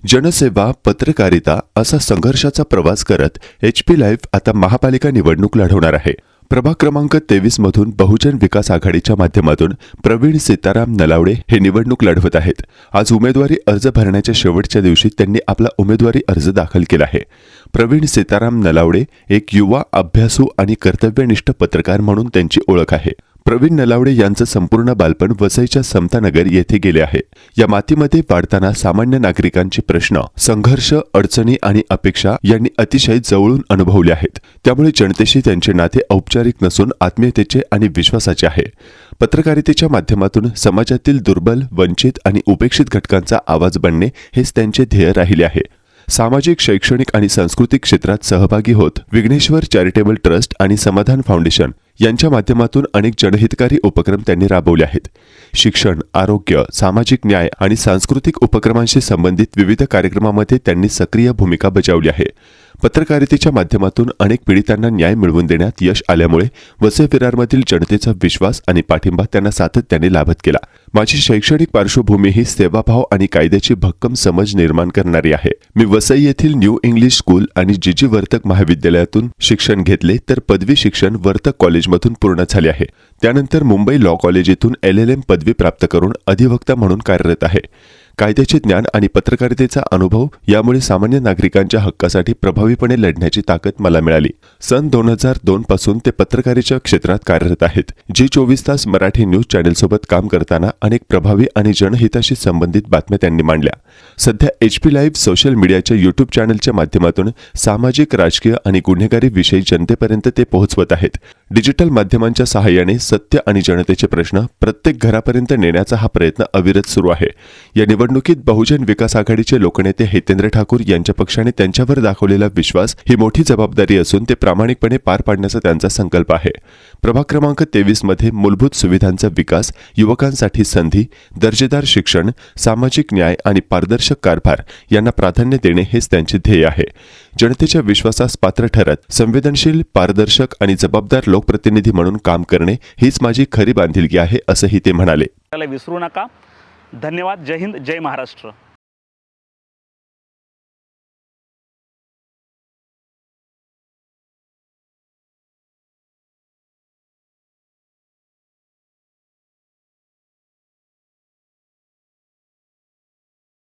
जनसेवा, पत्रकारिता असा संघर्षाचा प्रवास करत HP लाईव्ह आता महापालिका निवडणूक लढवणार आहे। प्रभाग क्रमांक 23 मधून बहुजन विकास आघाडीच्या माध्यमातून प्रवीण सीताराम नलावडे हे निवडणूक लढवत आहेत। आज उमेदवारी अर्ज भरण्याच्या शेवटच्या दिवशी त्यांनी आपला उमेदवारी अर्ज दाखल केला आहे। प्रवीण सीताराम नलावडे एक युवा, अभ्यासू आणि कर्तव्यनिष्ठ पत्रकार म्हणून त्यांची ओळख आहे। प्रवीण नलावडे यांचं संपूर्ण बालपण वसईच्या समतानगर येथे गेले आहे। या मातीमध्ये वाढताना सामान्य नागरिकांचे प्रश्न, संघर्ष, अडचणी आणि अपेक्षा यांनी अतिशय जवळून अनुभवले आहेत। त्यामुळे जनतेशी त्यांचे नाते औपचारिक नसून आत्मीयतेचे आणि विश्वासाचे आहे। पत्रकारितेच्या माध्यमातून समाजातील दुर्बल, वंचित आणि उपेक्षित घटकांचा आवाज बनणे हेच त्यांचे ध्येय राहिले आहे। सामाजिक, शैक्षणिक आणि सांस्कृतिक क्षेत्रात सहभागी होत विघ्नेश्वर चॅरिटेबल ट्रस्ट आणि समाधान फाउंडेशन यांच्या माध्यमातून अनेक जनहितकारी उपक्रम त्यांनी राबवले आहेत। शिक्षण, आरोग्य, सामाजिक न्याय आणि सांस्कृतिक उपक्रमांशी संबंधित विविध कार्यक्रमांमध्ये त्यांनी सक्रिय भूमिका बजावली आहे। पत्रकारितेच्या माध्यमातून अनेक पीडितांना न्याय मिळवून देण्यात यश आल्यामुळे वसई विरारमधील जनतेचा विश्वास आणि पाठिंबा त्यांना सातत्याने लाभत गेला। माझी शैक्षणिक पार्श्वभूमी ही सेवाभाव आणि कायद्याची भक्कम समज निर्माण करणारी आहे। मी वसई येथील न्यू इंग्लिश स्कूल आणि जीजी वर्तक महाविद्यालयातून शिक्षण घेतले, तर पदवी शिक्षण वर्तक कॉलेजमधून पूर्ण झाले आहे। त्यानंतर मुंबई लॉ कॉलेज येथून LLM पदवी प्राप्त करून अधिवक्ता म्हणून कार्यरत आहे। कायद्याचे ज्ञान आणि पत्रकारितेचा अनुभव यामुळे सामान्य नागरिकांच्या हक्कासाठी प्रभावीपणे लढण्याची ताकद मला मिळाली। सन 2002 पासून ते पत्रकारितेच्या क्षेत्रात कार्यरत आहेत। G24 तास मराठी न्यूज चॅनेलसोबत काम करताना अनेक प्रभावी आणि जनहिताशी संबंधित बातम्या त्यांनी मांडल्या। सध्या HP लाईव्ह सोशल मीडियाच्या YouTube चॅनेलच्या माध्यमातून सामाजिक, राजकीय आणि गुन्हेगारी विषयी जनतेपर्यंत ते पोहोचवत आहेत। डिजिटल माध्यमांच्या सहाय्याने सत्य आणि जनतेचे प्रश्न प्रत्येक घरापर्यंत नेण्याचा हा प्रयत्न अविरत सुरू आहे। या निवडणुकीत बहुजन विकास आघाडीचे लोकनेते हितेंद्र ठाकूर यांच्या पक्षाने त्यांच्यावर दाखवलेला विश्वास ही मोठी जबाबदारी असून ते प्रामाणिकपणे पार पाडण्याचा त्यांचा संकल्प आहे। प्रभाग क्रमांक 23 मध्ये मूलभूत सुविधांचा विकास, युवकांसाठी संधी, दर्जेदार शिक्षण, सामाजिक न्याय आणि पारदर्शक कारभार यांना प्राधान्य देणे हेच त्यांचे ध्येय आहे। जनतेच्या विश्वासास पात्र ठरत संवेदनशील, पारदर्शक आणि जबाबदार लोकप्रतिनिधी म्हणून काम करणे हीच माझी खरी बांधिलकी आहे, असंही ते म्हणाले। विसरू नका। धन्यवाद। जय हिंद, जय महाराष्ट्र।